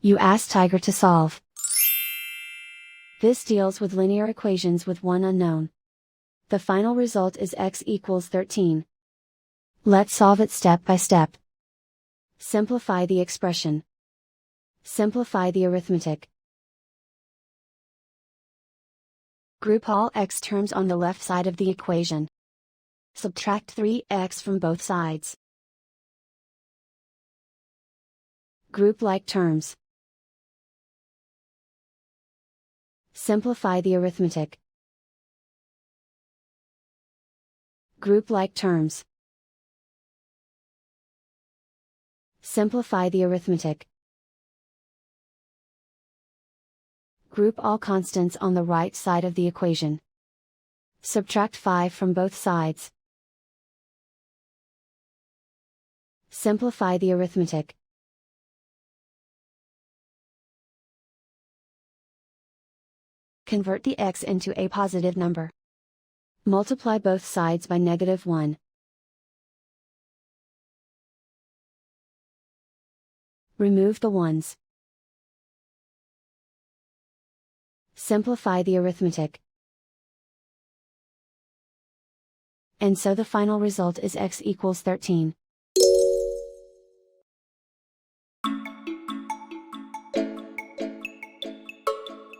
You ask Tiger to solve. This deals with linear equations with one unknown. The final result is x equals 13. Let's solve it step by step. Simplify the expression. Simplify the arithmetic. Group all x terms on the left side of the equation. Subtract 3x from both sides. Group like terms. Simplify the arithmetic. Group like terms. Simplify the arithmetic. Group all constants on the right side of the equation. Subtract 5 from both sides. Simplify the arithmetic. Convert the x into a positive number. Multiply both sides by -1. Remove the ones. Simplify the arithmetic. And so the final result is x equals 13.